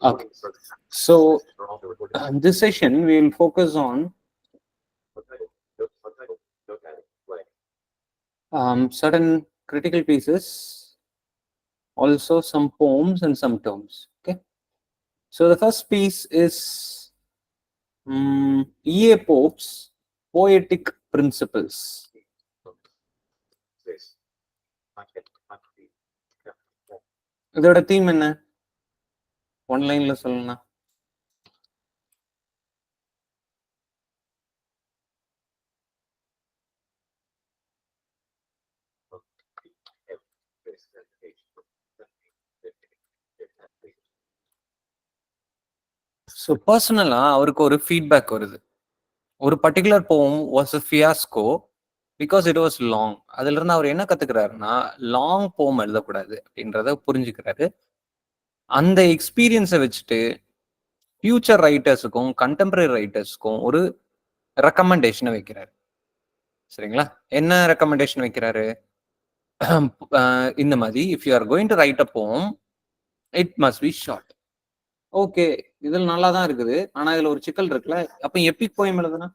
Okay. So this session we will focus on certain critical pieces, also some poems and some terms. Okay. So the first piece is E.A. Pope's Poetic Principles. இதோட theme என்ன? ஒன்லைன்ல சொல்லணும். So பர்சனலா அவருக்கு ஒரு feedback வருது. ஒரு particular poem was a fiasco because it was long. அதுல இருந்து அவர் என்ன கத்துக்கிறாருன்னா, லாங் போம் எழுதக்கூடாது அப்படின்றத புரிஞ்சுக்கிறாரு. அந்த எக்ஸ்பீரியன்ஸை வச்சுட்டு ஃபியூச்சர் ரைட்டர்ஸுக்கும் கண்டெம்பரரி ரைட்டர்ஸ்க்கும் ஒரு ரெக்கமெண்டேஷனை வைக்கிறாரு. சரிங்களா? என்ன ரெக்கமெண்டேஷன் வைக்கிறாரு? இந்த மாதிரி if you are going to write a poem it must be short. Okay, இதுல நல்லா தான் இருக்குது, ஆனா இதுல ஒரு சிக்கல் இருக்குல்ல. அப்ப எபிக் போயம் எழுதுனா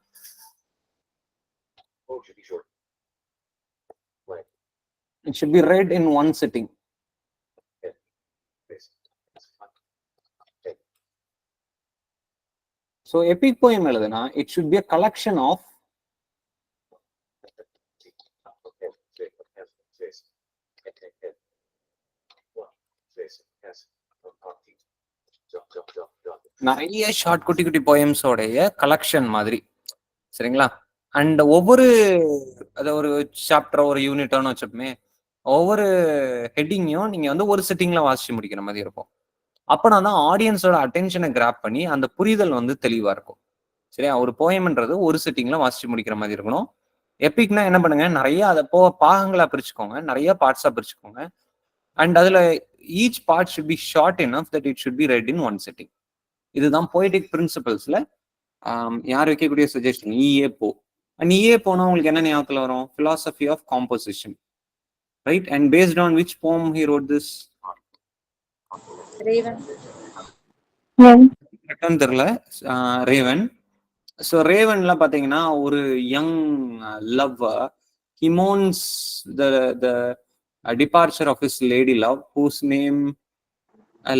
it should be read in one sitting. So epic poem எழுதுனா it should be a collection of நிறைய ஷார்ட் குட்டி குட்டி போயம்ஸோடைய கலெக்ஷன் மாதிரி. சரிங்களா? அண்ட் ஒவ்வொரு அதை ஒரு சாப்டர் ஒரு யூனிட்டான்னு வச்சோமே, ஒவ்வொரு ஹெட்டிங்கையும் நீங்க வந்து ஒரு சிட்டிங்ல வாசிச்சு முடிக்கிற மாதிரி இருக்கும். அப்பனா தான் ஆடியன்ஸோட அட்டென்ஷனை கிராப் பண்ணி அந்த புரிதல் வந்து தெளிவா இருக்கும். சரியா? ஒரு போயம்ன்றது ஒரு சிட்டிங்ல வாசிச்சு முடிக்கிற மாதிரி இருக்கணும். எபிக்னா என்ன பண்ணுங்க, நிறைய அதை பாகங்களா பிரிச்சுக்கோங்க, நிறைய பார்ட்ஸா பிரிச்சுக்கோங்க. அண்ட் அதுல each part should be short enough that it should be red in one sitting. இதுதான் போய்டிக் பிரின்சிபல்ஸ்ல யார் வைக்கக்கூடிய சஜஷன், E.A. போ. And E.A. போனா உங்களுக்கு என்ன ஞாபகத்துல வரும்? philosophy of composition, right? And based on which poem he wrote this? தெரியல. ரேவன். ஸோ ரேவன்ல பாத்தீங்கன்னா ஒரு young lover, he mourns the departure of his lady love whose name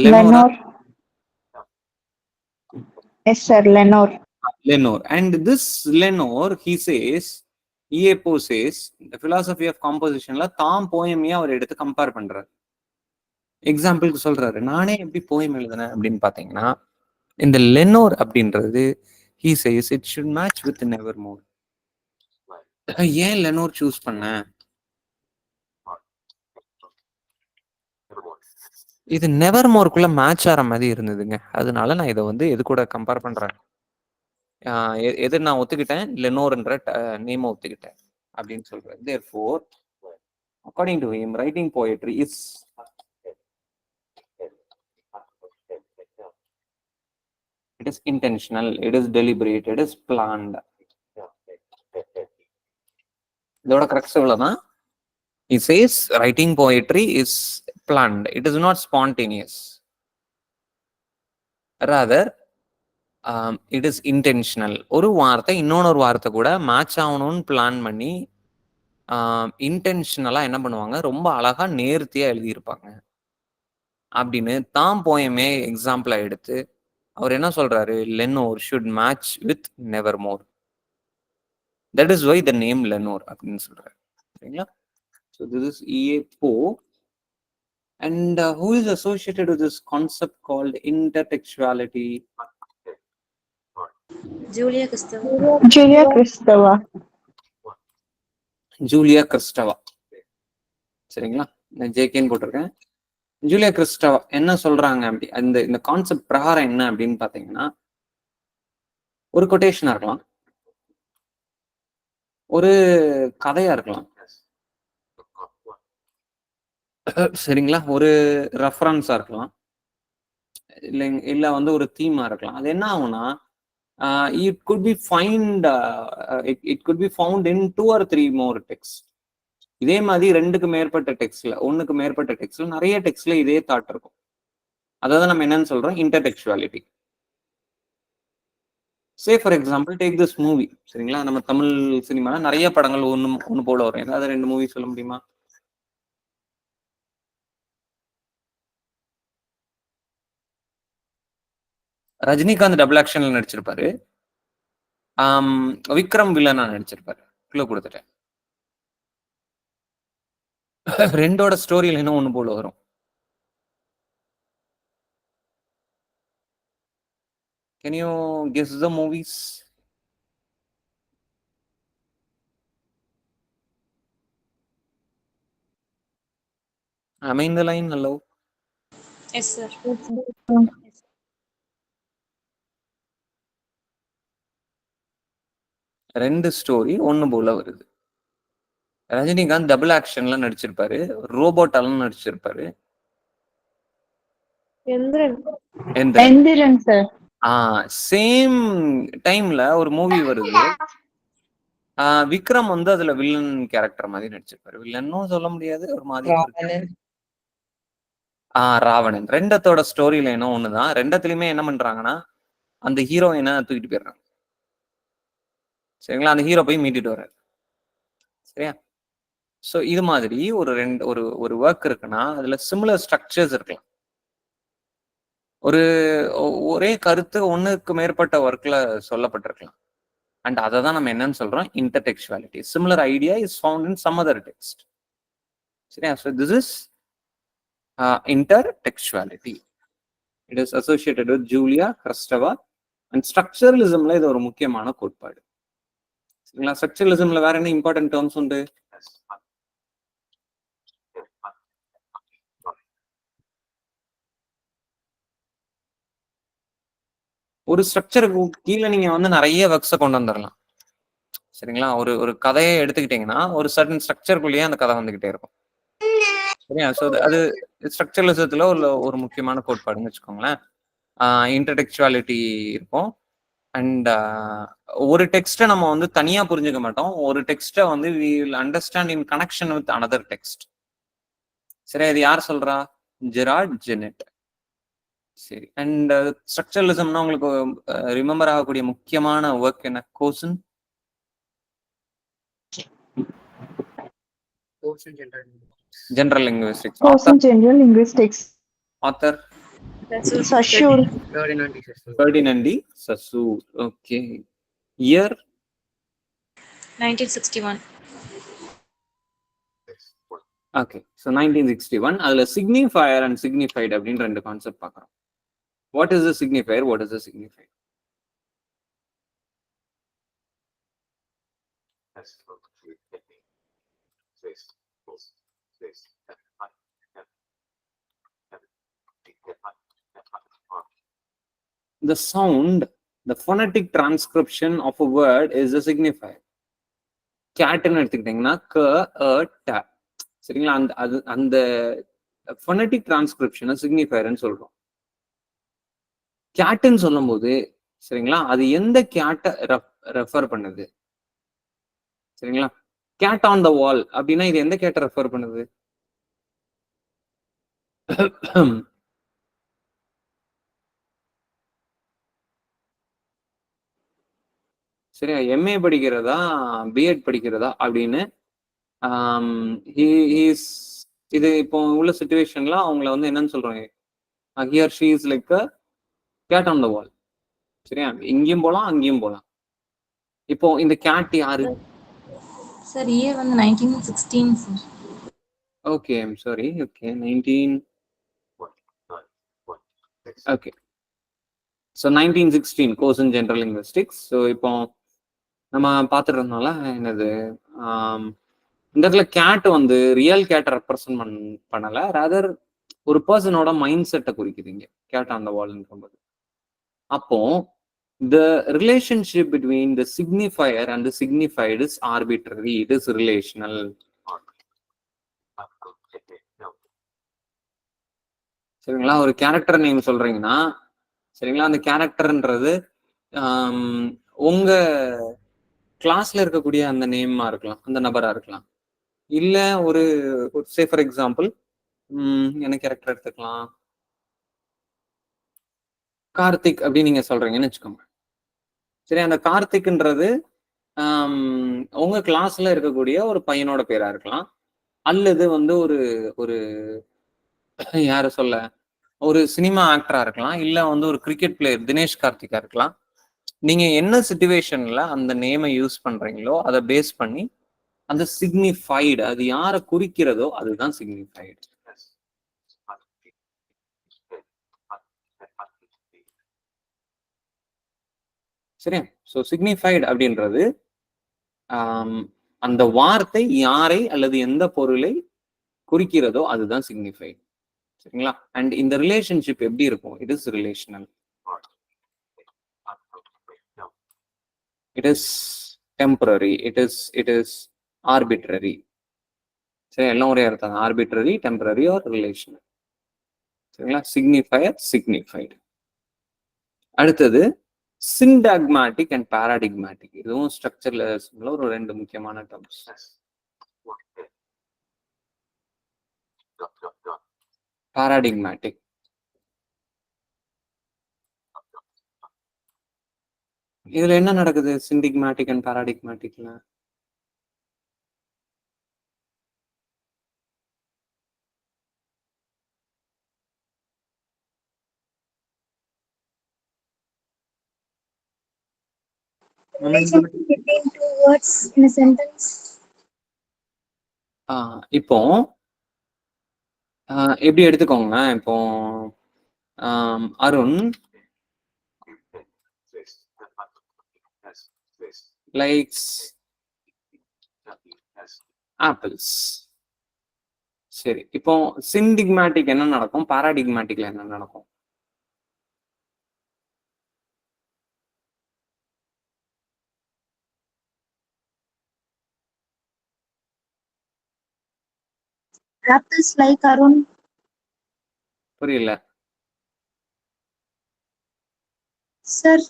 Lenore. Yes sir, Lenore. And this Lenore, he says, E.A. Poe says, the philosophy of compositionல தாம் போயமையா அவர் எடுத்து compare பண்றாரு. எக்ஸாம்பிளுக்கு சொல்றாரு, நானே எப்படி போயம் எழுதுனேன் அப்படின்னு பாத்தீங்கன்னா, இந்த லெனோர் அப்படின்றது he says it should match with nevermore. ஏன் லெனோர் சூஸ் பண்ண? இது நெவர்மோருக்குள்ள மேட்ச் ஆகிற மாதிரி இருந்ததுங்க. அதனால நான் இதை வந்து எது கூட கம்பேர் பண்றேன், எது நான் ஒத்துக்கிட்டேன், லெனோர்ன்ற நேமை ஒத்துக்கிட்டேன் அப்படின்னு சொல்றேன். Therefore, according to him, writing poetry is it is intentional, it is deliberate, it is planned. இதோட கரெக்ட் இவ்வளவுதான். He says writing poetry is planned, it is not spontaneous, rather it is intentional. ஒரு வார்த்தை இன்னொன்று வார்த்தை கூட match ஆகணும்னு plan பண்ணி இன்டென்ஷனலா என்ன பண்ணுவாங்க, ரொம்ப அழகா நேர்த்தியா எழுதியிருப்பாங்க அப்படின்னு தாம் போயமே எக்ஸாம்பிளா எடுத்து அவர் என்ன சொல்றாரு, Lenore should match with Nevermore. That is why the name Lenore அப்படின்னு சொல்றாரு. சரிங்களா? So this is E.A. Poe. And who is associated with this concept called intertextuality? Julia Kristeva. Julia Kristeva. சரிங்களா? நான் ஜேகேன்னு போட்டிருக்கேன். ஜூலியா கிறிஸ்டவா என்ன சொல்றாங்க அப்படி, இந்த கான்செப்ட் பிரகாரம் என்ன அப்படின்னு பாத்தீங்கன்னா, ஒரு கொட்டேஷனா இருக்கலாம், ஒரு கதையா இருக்கலாம், சரிங்களா, ஒரு ரெஃபரன்ஸா இருக்கலாம், இல்ல வந்து ஒரு தீமா இருக்கலாம். அது என்ன ஆகும்னா, it could be found in 2 or 3 more text. இதே மாதிரி 2க்கு மேற்பட்ட டெக்ஸ்ட்ல, 1க்கு மேற்பட்ட டெக்ஸ்ட்ல, நிறைய டெக்ஸ்ட்ல இதே தாட் இருக்கும். அதாவது நம்ம என்னன்னு சொல்றோம், intertextuality. Say for example take this movie. சரிங்களா, நம்ம தமிழ் சினிமால நிறைய படங்கள் ஒண்ணு போல வரும். ஏதாவது 2 மூவி சொல்ல முடியுமா? ரஜினிகாந்த் டபுள் ஆக்ஷன்ல நடிச்சிருப்பாரு. விக்ரம் வில்லனா நடிச்சிருப்பாரு. க்ளூ கொடுத்துட்டேன். 2ஓட ஸ்டோரி லைனும் ஒண்ணு போல வரும். Can you guess the movies? Am I in the line? Hello? Yes, sir. ரெண்டு ஸ்டோரி ஒண்ணு போல வருது. ரஜினிகாந்த் டபுள் ஆக்ஷன்ல நடிச்சிருப்பாரு. ரோபோட்டாலும் நடிச்சிருப்பாரு. எந்திரன் சார். சேம் டைம்ல ஒரு மூவி வருது. விக்ரம் வந்து அதுல வில்லன் கேரக்டர் மாதிரி நடிச்சிருப்பாரு. வில்லன்னும் சொல்ல முடியாது, ஒரு மாதிரி. ராவணன். ரெண்டத்தோட ஸ்டோரி லைனும் ஒண்ணுதான். ரெண்டத்துலயுமே என்ன பண்றாங்கன்னா, அந்த ஹீரோயினை தூக்கிட்டு போயிடுறாங்க. சரிங்களா, அந்த ஹீரோ போய் மீட்டிட்டு வர்றாரு. சரியா? சோ இது மாதிரி ஒரு ஒர்க் இருக்குன்னா அதுல சிமிலர் ஸ்ட்ரக்சர்ஸ் இருக்கலாம். ஒரே கருத்து ஒண்ணுக்கு மேற்பட்ட ஒர்க்ல சொல்லப்பட்டிருக்கலாம். அண்ட் அதை தான் நம்ம என்னன்னு சொல்றோம், intertextuality. Similar idea is found in some other text. சரியா? So this is intertextuality. It is associated with Julia Kristeva. And ஸ்ட்ரக்சரலிசம்ல இது ஒரு முக்கியமான கோட்பாடு. சரிங்களா? ஸ்ட்ரக்சரலிசம்ல வேற என்ன இம்பார்ட்டன்ட் டேர்ம்ஸ் உண்டு? ஒரு ஸ்ட்ரக்சருக்கு கீழே நீங்க வந்து நிறைய ஒர்க்ஸை கொண்டு வந்துடலாம். சரிங்களா, ஒரு கதையை எடுத்துக்கிட்டீங்கன்னா ஒரு சர்டன் ஸ்ட்ரக்சருக்குள்ளேயே அந்த கதை வந்துகிட்டே இருக்கும். சரியா? ஸோ அது ஸ்ட்ரக்சரலிசத்துல ஒரு முக்கியமான கோட்பாடுன்னு வச்சுக்கோங்களேன். இன்டர்டெக்சுவாலிட்டி இருக்கும். அண்ட் ஒரு டெக்ஸ்ட்டை நம்ம வந்து தனியா புரிஞ்சுக்க மாட்டோம். ஒரு டெக்ஸ்ட்டை வந்து we will understand in connection with another text. சரியா? இது யார் சொல்றா? Gerard Genette. சரி. அண்ட் ஸ்ட்ரக்சரலிசம்னா உங்களுக்கு ரிமெம்பர் ஆகக்கூடிய முக்கியமான ஒர்க் என்ன? Course in. General linguistics. General linguistics. Author Saussure. Ferdinand Saussure. Okay. Year 1961. Okay. So 1961. அதுல சிக்னிஃபயர் அண்ட் சிக்னிஃபைட் அப்படின்னு ரெண்டு கான்செப்ட் பார்க்குறோம். What is the signifier, what is the signified? The sound, the phonetic transcription of a word is a signifier. கேட்னு எடுத்துக்கிட்டீங்கன்னா க அ ட. சரிங்களா, அந்த phonetic transcription சிக்னிஃபயர்னு சொல்றோம். கேட்டுன்னு சொல்லும் போது சரிங்களா, அது எந்த கேட்டை ரெஃபர் பண்ணுது? சரிங்களா, கேட் ஆன் த வால் அப்படின்னா இது எந்த கேட்டை ரெஃபர் பண்ணுது? சரியா, எம்ஏ படிக்கிறதா பிஎட் படிக்கிறதா அப்படின்னு இது இப்போ உள்ள சிச்சுவேஷன்ல அவங்கள வந்து என்னன்னு சொல்றாங்க, here she is like a cat on the wall. சரியா, இங்கேயும் போலாம் அங்கேயும் போலாம். இப்போ இந்த கேட் யாரு? சார் இயர் வந்து 1916 sir. Okay, I'm sorry. Okay, 19. Okay. So 1916 course in general linguistics. So இப்போ நம்ம பார்த்துட்டு என்னது, இந்த இடத்துல கேட் வந்து ரியல் கேட்டை ரெப்ரசன்ட் பண்ணல, ரதர் ஒரு பர்சனோட மைண்ட் செட்டை குறிக்குதுங்க கேட் ஆன் த வால்ன்றது. அப்போ the relationship between the signifier and the signified is arbitrary, it is relational. சரிங்களா, ஒரு கேரக்டர் நேம் சொல்றீங்கன்னா சரிங்களா, அந்த கேரக்டர்ன்றது உங்க கிளாஸ்ல இருக்கக்கூடிய அந்த நேமா இருக்கலாம், அந்த நபரா இருக்கலாம். இல்ல ஒரு சே ஃபார் எக்ஸாம்பிள் என்ன கேரக்டர் எடுத்துக்கலாம், கார்த்திக் அப்படின்னு நீங்க சொல்றீங்கன்னு வச்சுக்கோங்க. சரி, அந்த கார்த்திக்ன்றது உங்க கிளாஸ்ல இருக்கக்கூடிய ஒரு பையனோட பேரா இருக்கலாம், அல்லது வந்து ஒரு ஒரு யார சொல்ல, ஒரு சினிமா ஆக்டரா இருக்கலாம், இல்ல வந்து ஒரு கிரிக்கெட் பிளேயர் தினேஷ் கார்த்திகா இருக்கலாம். நீங்க என்ன சிச்சுவேஷன்ல அந்த நேம யூஸ் பண்றீங்களோ அத பேஸ் பண்ணி அந்த சிக்னிஃபைடு அது யார குறிக்கிறதோ அதுதான் சிக்னிஃபைடு. சரியா? சோ சிக்னிஃபைடு அப்படின்றது அந்த வார்த்தை யாரை அல்லது எந்த பொருளை குறிக்கிறதோ அதுதான் சிக்னிஃபைடு. சரிங்களா? அண்ட் இந்த ரிலேஷன்ஷிப் எப்படி இருக்கும்? It is relational. It is temporary. It is arbitrary. சரி, எல்லாம் ஒரே அர்த்தம் தான். Arbitrary, temporary or relational. சரிங்களா? Signifier, signified. அடுத்தது சிண்டாக்மேட்டிக் அண்ட் பாராடிக்மேட்டிக். இதுவும் ஸ்ட்ரக்சர்ல ஒரு ரெண்டு முக்கியமான டேர்ம்ஸ். பாராடிக்மேட்டிக் இதுல என்ன நடக்குது? சிண்டிக்மேட்டிக் and பாராடிக்மேட்டிக்ல Relationship between two words in a sentence. இப்போ எப்படி எடுத்துக்கோங்க, இப்போ அருண் லைக்ஸ் ஆப்பிள்ஸ். சரி, இப்போ சிண்டிக்மேட்டிக் என்ன நடக்கும், பாராடிக்மேட்டிக்ல என்ன நடக்கும்? Apples like Arun. புரியல சார்,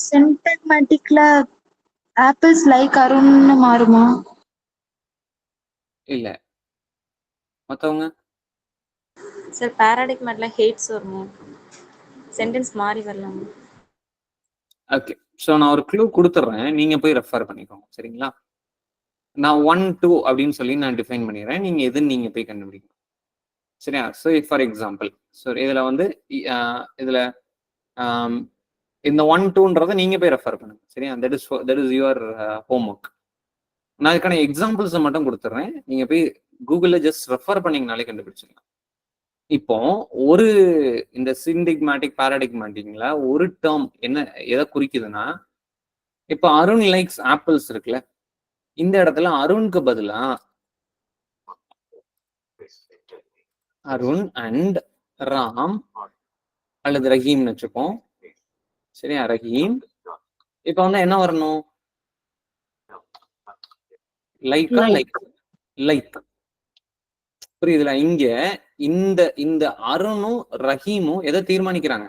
சிண்டாக்மேட்டிக்ல apples like அருண்னு மாறுமா? இல்ல. மத்தவங்க சார், பாராடிக்மேட்ல ஹேட்ஸ் வருமா? சென்டென்ஸ் மாறி வரலாமா? ஓகே, ஸோ நான் ஒரு க்ளூ கொடுத்துட்றேன், நீங்க போய் ரெஃபர் பண்ணிக்கோங்க. சரிங்களா? நான் 1 2 அப்படின்னு சொல்லி நான் டிஃபைன் பண்ணிடுறேன், நீங்க எதுன்னு நீங்க போய் கண்டுபிடிக்கணும். சரியா? ஸோ ஃபார் எக்ஸாம்பிள், ஸோ இதுல வந்து இதுல இந்த 1 2ன்றதை நீங்க போய் ரெஃபர் பண்ணுங்க. சரியா? That is your home work. நான் இதுக்கான எக்ஸாம்பிள்ஸை மட்டும் கொடுத்துட்றேன், நீங்க போய் கூகுள்ல ஜஸ்ட் ரெஃபர் பண்ணீங்கனாலே கண்டுபிடிச்சிடலாம். இப்போ ஒரு இந்த சிண்டிக்மேட்டிக் பாராடிக்மேட்டிக்ல ஒரு டேர்ம் என்ன எதை குறிக்குதுன்னா, இப்போ அருண் லைக்ஸ் ஆப்பிள்ஸ் இருக்குல்ல, இந்த இடத்துல அருணுக்கு பதிலா அருண் அண்ட் ராம் அல்லது ரஹீம்னு வச்சுப்போம். சரியா? ரஹீம். இப்ப வந்து என்ன வரணும்? லைக்கா லைக் லைக். புரியுதுல? இங்க இந்த இந்த அருணும் ரஹீமும் எதை தீர்மானிக்கிறாங்க?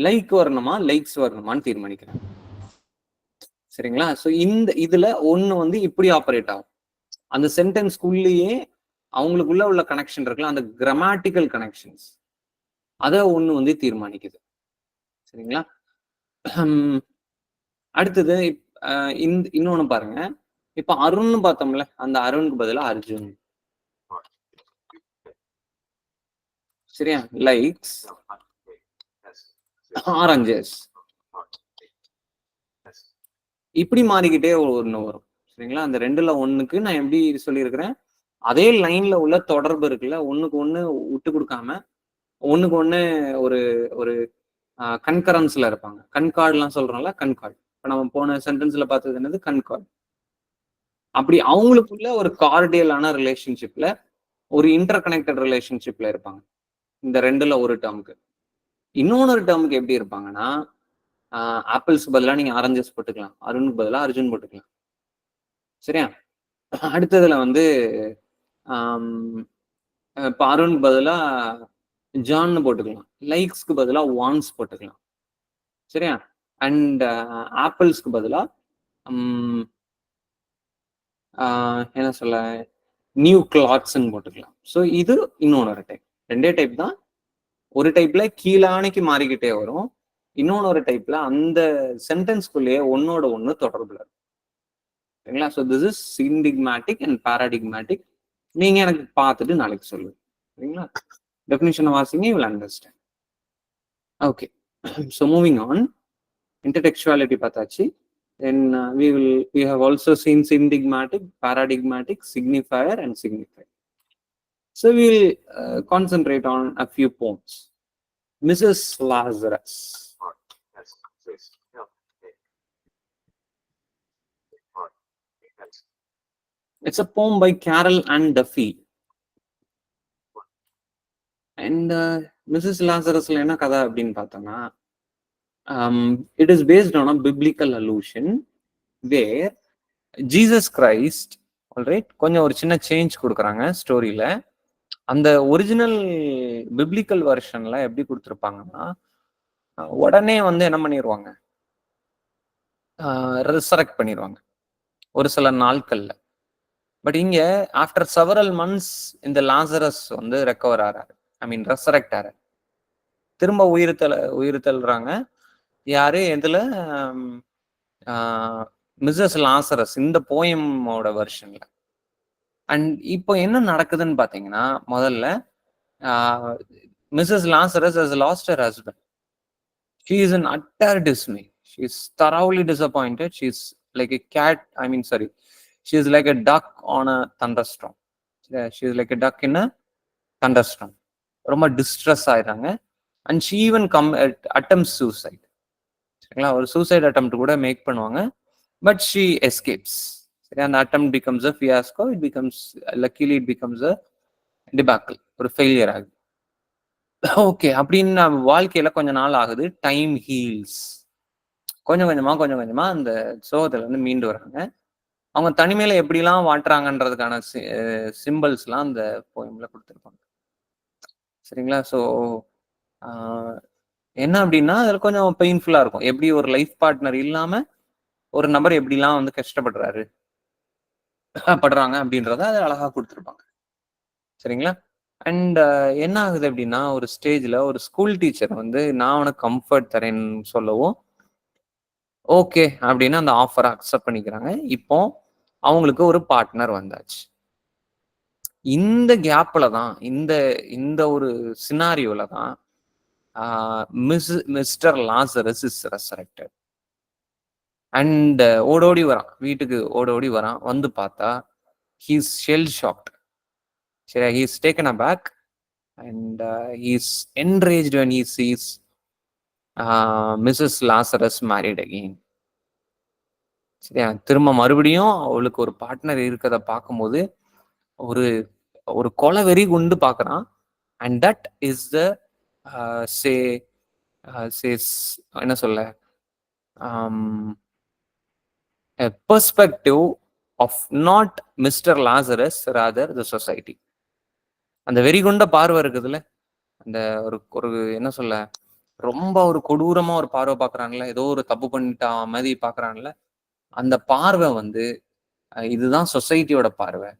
லைக் வரணுமா லைக்ஸ் வரணுமான்னு தீர்மானிக்கிறாங்க. சரிங்களா? சோ இந்த இதுல ஒண்ணு வந்து இப்படி ஆப்பரேட் ஆகும். அந்த சென்டென்ஸ்க்குள்ளேயே அவங்களுக்குள்ள உள்ள கனெக்ஷன் இருக்குல்ல, அந்த கிராமட்டிக்கல் கனெக்ஷன்ஸ் அத ஒண்ணு வந்து தீர்மானிக்குது. சரிங்களா? அடுத்தது இன்னொன்னு பாருங்க. இப்ப அருண்னு பார்த்தோம்ல, அந்த அருணுக்கு பதிலா அர்ஜுன். சரியா? Likes oranges. இப்படி மாறிக்கிட்டே ஒண்ணு வரும். சரிங்களா? அந்த 2ல 1க்கு நான் எப்படி சொல்லியிருக்கிறேன், அதே லைன்ல உள்ள தொடர்பு இருக்குல்ல, ஒண்ணுக்கு ஒண்ணு விட்டு கொடுக்காம ஒண்ணுக்கு ஒண்ணு ஒரு ஒரு கன்கரன்ஸ்ல இருப்பாங்க. கண்கார்ட்லாம் சொல்றோம்ல, கண்கார்ட். இப்ப நம்ம போன சென்டென்ஸ்ல பார்த்தது என்னது? கண்கார்ட். அப்படி அவங்களுக்குள்ள ஒரு கார்டியலான ரிலேஷன்ஷிப்ல, ஒரு இன்டர் கனெக்டட் ரிலேஷன்ஷிப்ல இருப்பாங்க, இந்த 2ல ஒரு டேர்முக்கு. இன்னொரு டேர்முக்கு எப்படி இருப்பாங்கன்னா, ஆப்பிள்ஸ்க்கு பதிலா நீங்க ஆரஞ்சஸ் போட்டுக்கலாம், அருணுக்கு பதிலா அர்ஜுன் போட்டுக்கலாம். சரியா? அடுத்ததுல வந்து இப்ப அருணுக்கு பதிலா ஜான்னு போட்டுக்கலாம், லைக்ஸ்க்கு பதிலா வான்ஸ் போட்டுக்கலாம். சரியா? அண்ட் ஆப்பிள்ஸ்க்கு பதிலா என்ன சொல்ல, நியூ கிளாத்ஸ்ன்னு போட்டுக்கலாம். ஸோ இது இன்னொன்று டைப். 2 டைப் தான். ஒரு டைப்ல கீழானைக்கு மாறிக்கிட்டே வரும், இன்னொன்னு ஒரு டைப்ல அந்த சென்டென்ஸ்குள்ளேயே ஒன்னோட ஒண்ணு தொடர்புல இருக்கும். சரிங்களா? So this is syntagmatic and paradigmatic. நீங்க எனக்கு பார்த்துட்டு நாளைக்கு சொல்லுங்க. சரிங்களா? டெஃபினிஷனை வாசிங்க, you will understand. Okay, so moving on. Intertextuality பார்த்தாச்சு. Then we have also seen syndicmatic, paradigmatic, signifier, and signifier. So we will concentrate on a few poems. Mrs. Lazarus. It's a poem by Carol Ann Duffy. And Mrs. Lazarus என்ன கதை அப்படின்னு பார்த்தோம்னா, it is based on a biblical allusion where Jesus Christ, alright, கொஞ்சம் ஒரு சின்ன change கொடுக்குறாங்க ஸ்டோரியில. அந்த original biblical வெர்ஷன்ல எப்படி கொடுத்துருப்பாங்கன்னா, உடனே வந்து என்ன பண்ணிடுவாங்க, ரிசரக்ட் பண்ணிடுவாங்க ஒரு சில நாட்கள்ல. பட் இங்க ஆஃப்டர் செவரல் மந்த்ஸ் இந்த லாசரஸ் வந்து ரெக்கவர் ஆறாரு, ஐ மீன் ரெசரக்ட் ஆறாரு, திரும்ப உயிர்த்தல்றாங்க. யாரு எதுல? மிஸ்ஸஸ் லாசரஸ் இந்த போயமோட வெர்ஷன்ல. அண்ட் இப்போ என்ன நடக்குதுன்னு பாத்தீங்கன்னா, முதல்ல Mrs Lazarus has lost her husband. She is in utter dismay. She is thoroughly disappointed. She is like a cat, I mean, sorry, she is like a duck on a thunderstorm. She is like a duck in a thunderstorm. ரொம்ப distress ஆயிடுறாங்க. And she even attempts suicide. சரிங்களா? ஒரு suicide attempt கூட make பண்ணுவாங்க. But she escapes. சரி, அந்த attempt becomes a fiasco. It becomes, luckily it becomes a debacle, ஒரு failure ஆகுது. ஓகே, அப்படின்னு வாழ்க்கையில கொஞ்ச நாள் ஆகுது. Time heals. கொஞ்சம் கொஞ்சமா அந்த சோகத்துல இருந்து மீண்டு வராங்க. அவங்க தனிமையில எப்படிலாம் வாட்டுறாங்கன்றதுக்கான சிம்பிள்ஸ்லாம் அந்த போயம்ல கொடுத்துருப்பாங்க. சரிங்களா? ஸோ என்ன அப்படின்னா, அதில் கொஞ்சம் பெயின்ஃபுல்லா இருக்கும். எப்படி ஒரு லைஃப் பார்ட்னர் இல்லாம ஒரு நபர் எப்படிலாம் வந்து கஷ்டப்படுறாங்க அப்படின்றத அதை அழகா கொடுத்துருப்பாங்க. சரிங்களா? அண்ட் என்ன ஆகுது அப்படின்னா, ஒரு ஸ்டேஜ்ல ஒரு ஸ்கூல் டீச்சர் வந்து நான் உனக்கு கம்ஃபர்ட் தரேன்னு சொல்லவும் ஓகே அப்படின்னு அந்த ஆஃபரை அக்செப்ட் பண்ணிக்கிறாங்க. இப்போ அவங்களுக்கு ஒரு பார்ட்னர் வந்தாச்சு. இந்த கேப்ல தான், இந்த ஒரு சினாரியோல தான் mister Lazarus is resurrected. And ஓடோடி வரான், வீட்டுக்கு ஓடோடி வரான். வந்து பார்த்தா ஹீஸ் ஷெல் ஷாக்ட். சரி, he is taken aback and he is enraged when he sees Mrs. Lazarus married again. சரியா? திரும்ப மறுபடியும் அவளுக்கு ஒரு பார்ட்னர் இருக்கிறத பார்க்கும்போது ஒரு ஒரு கொலை வெறி கொண்டு பார்க்கறான். அண்ட் தட் இஸ் த என்ன சொல்ல, perspective of not Mr Lazarus, rather the society. அந்த வெறி கொண்ட பார்வை இருக்குதுல்ல, அந்த ஒரு என்ன சொல்ல, ரொம்ப ஒரு கொடூரமா ஒரு பார்வை பார்க்கறான்ல, ஏதோ ஒரு தப்பு பண்ணிட்டா மாதிரி பார்க்கறான்ல, அந்த பார்வை வந்து இதுதான் சொசைட்டியோட பார்வை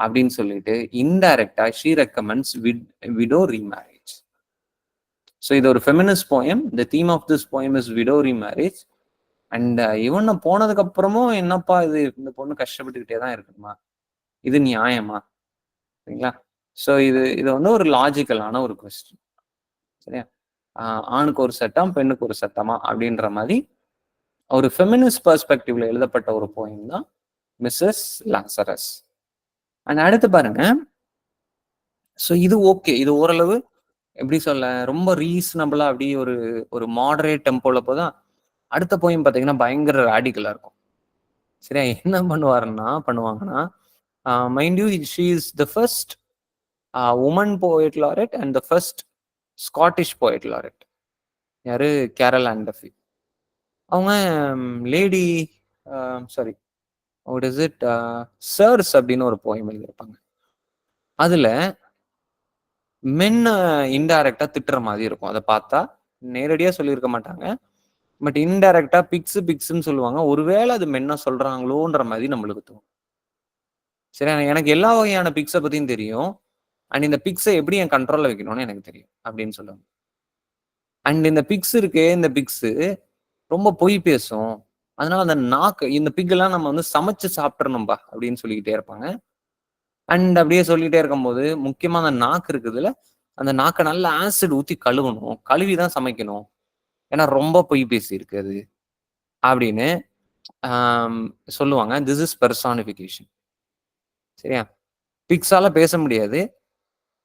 அப்படின்னு சொல்லிட்டு இன்டைரக்டா she recommends widow remarriage. So இது ஒரு feminist poem. The theme of this poem is widow remarriage. And இவன் போனதுக்கு அப்புறமும் என்னப்பா இது, இந்த பொண்ணு கஷ்டப்பட்டுக்கிட்டே தான் இருக்கணுமா, இது நியாயமா? சரிங்களா? ஸோ இது வந்து ஒரு லாஜிக்கலான ஒரு கொஸ்டின். சரியா? ஆணுக்கு ஒரு சட்டம், பெண்ணுக்கு ஒரு சட்டமா அப்படின்ற மாதிரி ஒரு ஃபெமினிஸ்ட் பெர்ஸ்பெக்டிவ்ல எழுதப்பட்ட ஒரு போயம் தான் மிஸ்ஸஸ் லாசரஸ். அண்ட் அடுத்து பாருங்க. ஸோ இது ஓகே, இது ஓரளவு எப்படி சொல்ல, ரொம்ப ரீசனபிளா அப்படி ஒரு மாடரேட் டெம்போல போதான். அடுத்த போயம் பார்த்தீங்கன்னா பயங்கர ராடிக்கலா இருக்கும். சரியா? என்ன பண்ணுவாங்கன்னா, mind you, she is the first woman poet laureate and the first Scottish poet laureate. யாரு? Carol Ann Duffy. அவங்க lady, sorry, what is it, Circe அப்படின்னு ஒரு போயம் எழுதியிருப்பாங்க. அதுல மென்ன இன்டைரக்டா திட்டுற மாதிரி இருக்கும். அதை பார்த்தா நேரடியா சொல்லியிருக்க மாட்டாங்க, பட் இன்டைரக்டா பிக்ஸ்ன்னு சொல்லுவாங்க. ஒருவேளை அது மென்ன சொல்றாங்களோன்ற மாதிரி நம்மளுக்கு தோணும். சரி, எனக்கு எல்லா வகையான பிக்ஸை பத்தியும் தெரியும். அண்ட் இந்த பிக்ஸை எப்படி என் கண்ட்ரோல்ல வைக்கணும்னு எனக்கு தெரியும் அப்படின்னு சொல்லுவாங்க. அண்ட் இந்த பிக்ஸ் இருக்கு, இந்த பிக்ஸ் ரொம்ப பொய் பேசும். அதனால அந்த நாக்கு, இந்த பிக் எல்லாம் நம்ம வந்து சமைச்சு சாப்பிட்றணும்பா அப்படின்னு சொல்லிக்கிட்டே இருப்பாங்க. அண்ட் அப்படியே சொல்லிட்டே இருக்கும்போது முக்கியமா அந்த நாக்கு இருக்குதுல்ல, அந்த நாக்கை நல்லா ஆசிட் ஊத்தி கழுவணும், கழுவிதான் சமைக்கணும், ஏன்னா ரொம்ப பொய் பேசி இருக்கு அது அப்படின்னு சொல்லுவாங்க. This is personification. சரியா? பிக்ஸால பேச முடியாது.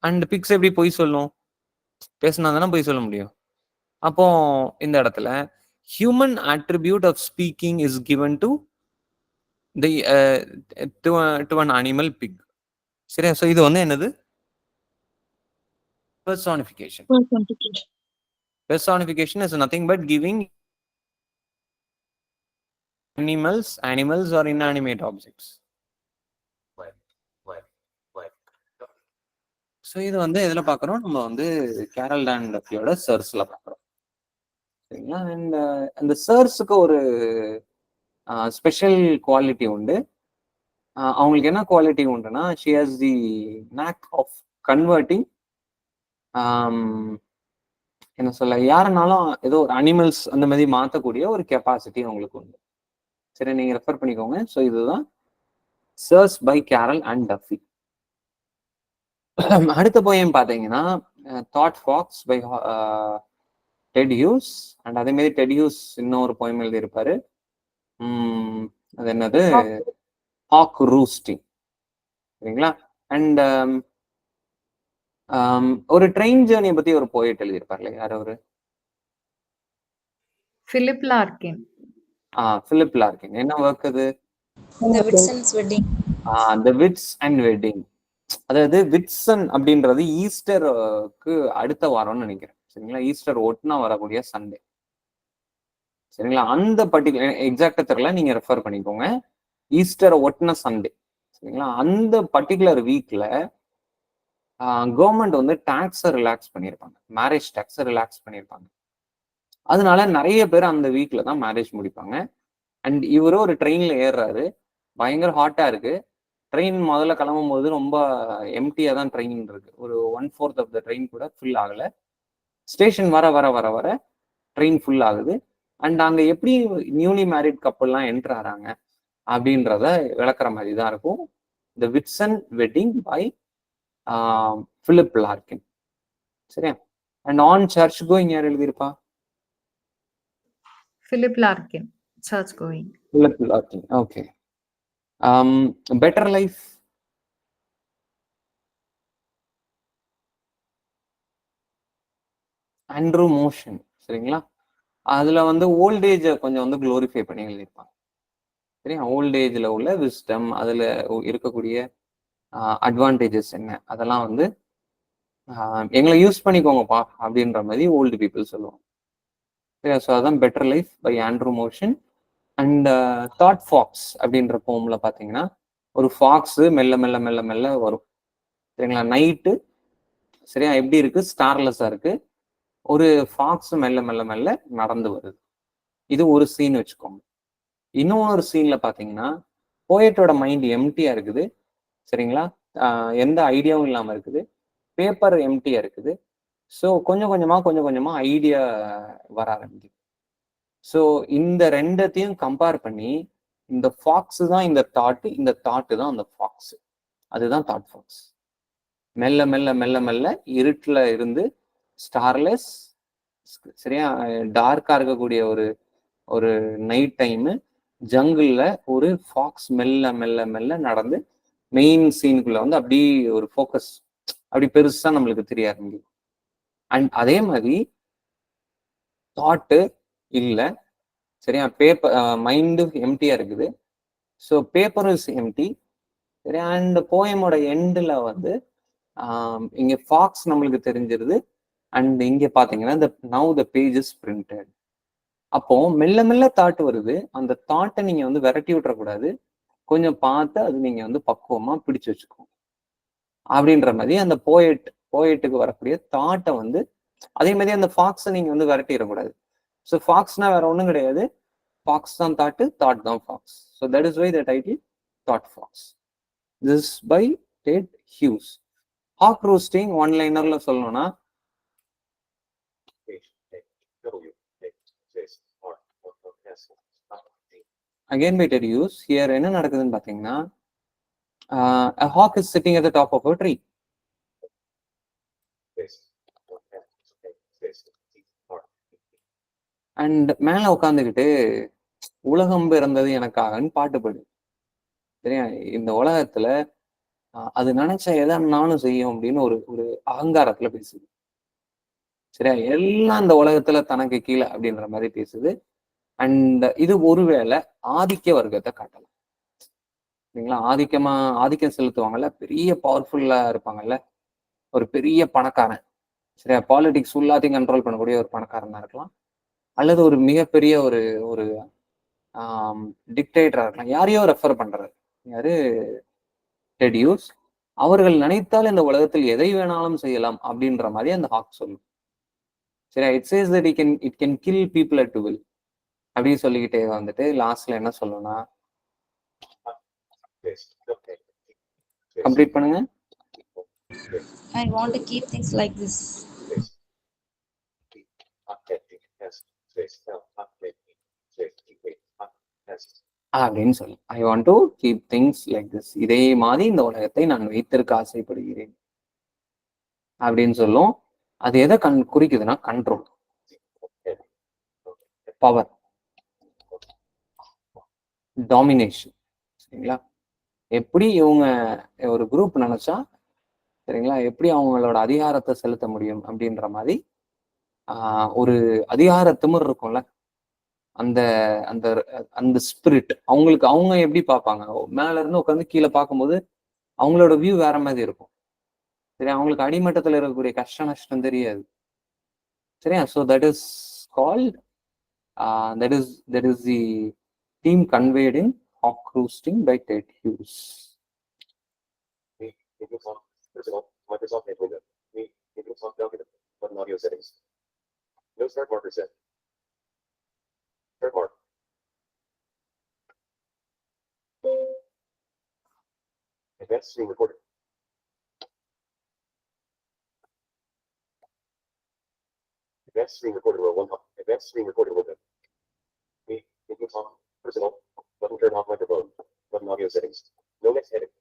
அண்ட் பிக்ஸ் எப்படி பொய் சொல்லும்? பேசினா தானே பொய் சொல்ல முடியும். அப்போ இந்த இடத்துல human attribute of speaking is given to the to an animal pig. சரியா? ஸோ இது வந்து என்னது? Personification. Personification is nothing but giving animals or inanimate objects. So இது வந்து எதுல பார்க்குறோம்? நம்ம வந்து கேரல் டான் டஃபியோட சர்ஸ்ல பார்க்குறோம். சரிங்களா? அண்ட் அந்த சர்ஸுக்கு ஒரு ஸ்பெஷல் குவாலிட்டி உண்டு. அவங்களுக்கு என்ன குவாலிட்டி உண்டுன்னா, she has the knack of converting, என்ன சொல்ல, யாருனாலும் ஏதோ ஒரு அனிமல்ஸ் அந்த மாதிரி மாற்றக்கூடிய ஒரு கெப்பாசிட்டி அவங்களுக்கு உண்டு. சரி, நீங்க ரெஃபர் பண்ணிக்கோங்க. ஸோ இதுதான் Circe by Carol Ann Duffy. அடுத்த போயம் பார்த்தீங்கன்னா thought fox by Ted Hughes. And அதே மாதிரி டெட் ஹியூஸ் இன்னொரு போயம் எழுதியிருப்பாரு. அது என்னது? Hawk roosting. சரிங்களா? அண்ட் ஒரு ட்ரெயின் ஜேர்னியை பத்தி ஒரு போயட் எழுதியிருப்பார்ல, யார் அவரு? Philip Larkin. Philip Larkin. என்ன ஒர்க் அது? The Whitson's Wedding. The Wits and Wedding. அதாவது விட்சன் அப்படின்றது ஈஸ்டருக்கு அடுத்த வாரம்னு நினைக்கிறேன். சரிங்களா? ஈஸ்டர் ஒட்டுனா வரக்கூடிய சண்டே. சரிங்களா? அந்த பர்டிகுலர் எக்ஸாக்டா தெரியல, நீங்க ரெஃபர் பண்ணிக்கோங்க. ஈஸ்டர் ஒட்டின சண்டே. சரிங்களா? அந்த பர்டிகுலர் வீக்ல கவர்மெண்ட் வந்து டாக்ஸை ரிலாக்ஸ் பண்ணியிருப்பாங்க, மேரேஜ் டாக்ஸை ரிலாக்ஸ் பண்ணியிருப்பாங்க. அதனால நிறைய பேர் அந்த வீக்ல தான் மேரேஜ் முடிப்பாங்க. அண்ட் இவரும் ஒரு ட்ரெயின்ல ஏறுறாரு, பயங்கர ஹாட்டா இருக்கு. ட்ரெயின் முதல்ல கிளம்பும் போது ரொம்ப எம்டியா தான் ட்ரெயின் இருக்கு, ஒரு 1/4 ஆஃப் த ட்ரெயின் கூட ஃபுல் ஆகல. ஸ்டேஷன் வர வர வர வர ட்ரெயின் ஃபுல் ஆகுது. அண்ட் அங்க எப்படி நியூலி மேரிட் கப்பல்லாம் என்டர் ஆறாங்க அப்படின்றத விளக்குற மாதிரி தான் இருக்கும் the Whitsun wedding by Philip Larkin. சரியா? அண்ட் ஆன் சர்ச் கோயிங் யார் எழுதியிருப்பா? Philip Larkin. Church going. Philip Larkin. Okay. Better life? Andrew Motion. சரிங்களா? அதுல வந்து ஓல்டேஜை கொஞ்சம் வந்து குளோரிஃபை பண்ணி எழுதியிருப்பாங்க. சரியா? ஓல்டேஜ்ல உள்ள விஸ்டம், அதுல இருக்கக்கூடிய அட்வான்டேஜஸ் என்ன, அதெல்லாம் வந்து எங்களை யூஸ் பண்ணிக்கோங்கப்பா அப்படின்ற மாதிரி ஓல்டு பீப்புள் சொல்லுவாங்க. சரியா? ஸோ அதான் better life by Andrew Motion. And thought fox அப்படின்ற போம்ல பார்த்தீங்கன்னா, ஒரு ஃபாக்ஸ் மெல்ல மெல்ல மெல்ல மெல்ல வரும். சரிங்களா? நைட்டு சரியா எப்படி இருக்கு? ஸ்டார்லெஸ்ஸா இருக்கு. ஒரு ஃபாக்ஸ் மெல்ல மெல்ல மெல்ல நடந்து வருது. இது ஒரு சீன் வச்சுக்கோங்க. இன்னொரு சீன்ல பாத்தீங்கன்னா, போயட்டோட மைண்ட் எம்டியா இருக்குது. சரிங்களா? எந்த ஐடியாவும் இல்லாம இருக்குது. பேப்பர் எம்டியா இருக்குது. ஸோ கொஞ்சம் கொஞ்சமா ஐடியா வர ஆரம்பிக்குது. ஸோ இந்த ரெண்டத்தையும் கம்பேர் பண்ணி, இந்த ஃபாக்ஸ் தான் இந்த தாட்டு, இந்த தாட்டு தான் அந்த ஃபாக்ஸ். அதுதான் தாட் ஃபாக்ஸ். மெல்ல மெல்ல மெல்ல மெல்ல இருட்டுல இருந்து ஸ்டார்லெஸ், சரியா டார்க்கா இருக்கக்கூடிய ஒரு ஒரு நைட் டைமு ஜங்கிள்ல ஒரு ஃபாக்ஸ் மெல்ல மெல்ல மெல்ல நடந்து மெயின் சீனுக்குள்ள வந்து அப்படி ஒரு ஃபோக்கஸ் அப்படி பெருசா நம்மளுக்கு தெரிய ஆரம்பிக்கும். அண்ட் அதே மாதிரி தாட்டு இல்லை. சரியா? பேப்பர் மைண்டு எம்டியா இருக்குது. ஸோ பேப்பரும் இஸ் எம்டி. சரி. அண்ட் போயமோட எண்டில் வந்து இங்க ஃபாக்ஸ் நம்மளுக்கு தெரிஞ்சிருது. அண்ட் இங்க பாத்தீங்கன்னா now the page is printed. அப்போ மெல்ல மெல்ல தாட் வருது. அந்த தாட்டை நீங்க வந்து விரட்டி விட்டுறக்கூடாது, கொஞ்சம் பார்த்து அது நீங்க வந்து பக்குவமா பிடிச்சு வச்சுக்கோங்க அப்படின்ற மாதிரி அந்த போயட்டுக்கு வரக்கூடிய தாட்டை வந்து அதே மாதிரி அந்த ஃபாக்ஸை நீங்க வந்து விரட்டிடக்கூடாது. ஸோ ஃபாக்ஸ்னா வேற ஒன்றும் கிடையாது, ஃபாக்ஸ் தான் தாட்டு, தாட் தான் fox. So that is why the title thought fox. This by Ted Hughes. Hawk roosting one லைனர்ல சொல்லணும்னா again by Ted Hughes here என்ன நடக்குதுன்னு பாத்தீங்கன்னா a hawk is sitting at the top of a tree. And மேல உட்காந்துக்கிட்டு உலகம் பிறந்தது எனக்காகன்னு பாட்டு பாடு. சரியா? இந்த உலகத்துல அது நினைச்ச எதை நானும் செய்யும் அப்படின்னு ஒரு ஒரு அகங்காரத்துல பேசுது. சரியா? எல்லாம் இந்த உலகத்துல தனக்கு கீழே அப்படின்ற மாதிரி பேசுது. அண்ட் இது ஒருவேளை ஆதிக்க வர்க்கத்தை காட்டலாம். சரிங்களா? ஆதிக்கம் செலுத்துவாங்கல்ல, பெரிய பவர்ஃபுல்லா இருப்பாங்கல்ல, ஒரு பெரிய பணக்காரன். சரியா? பாலிடிக்ஸ் ஃபுல்லாத்தையும் கண்ட்ரோல் பண்ணக்கூடிய ஒரு பணக்காரனா இருக்கலாம், அல்லது ஒரு மிகப்பெரிய ஒரு ஒரு டிக்டேட்டரா இருக்கலாம். யாரையோ ரெஃபர் பண்றாரு, யாரு? Ted Hughes. அவர்கள் நினைத்தால் இந்த உலகத்தில் எதை வேணாலும் செய்யலாம் அப்படின்ற மாதிரி அந்த ஹாக் சொல்லும். சரியா? It says that it can kill people at will அப்படின்னு சொல்லிக்கிட்டே வந்துட்டு லாஸ்ட்ல என்ன சொல்லணும்னா, கம்ப்ளீட் பண்ணுங்க. I want to keep things like this. அப்படின்னு சொல்லு. I want to keep things like this. இதே மாதிரி இந்த உலகத்தை நான் வைத்திருக்க ஆசைப்படுகிறேன் அப்படின்னு சொல்லும். அது எதை குறிக்குதுன்னா கண்ட்ரோல், பவர், டாமினேஷன். சரிங்களா? எப்படி இவங்க ஒரு குரூப் நினைச்சா, சரிங்களா, எப்படி அவங்களோட அதிகாரத்தை செலுத்த முடியும் அப்படின்ற மாதிரி ஒரு அதிகார திமிர் இருக்கும்ல, அந்த அந்த அந்த ஸ்பிரிட் அவங்களுக்கு. அவங்க எப்படி பார்ப்பாங்க, மேல இருந்து உட்காந்து கீழே பார்க்கும்போது அவங்களோட வியூ வேற மாதிரி இருக்கும். சரி, அவங்களுக்கு அடிமட்டத்தில் இருக்கக்கூடிய கஷ்ட நஷ்டம் தெரியாது. சரியா? So that is called that is the theme conveyed in Hawk Roosting by Ted Hughes. Microsoft Edge window. Microsoft document. Button audio settings. No start marker set. Start mark. Advanced screen recording. Advanced screen recording row 1. Advanced screen recording window. Microsoft personal. Button turn off microphone. Button audio settings. No next heading.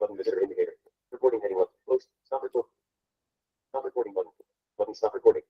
Button visitor indicator. Recording heading 1. Close. Stop recording. Stop recording button. Button stop recording.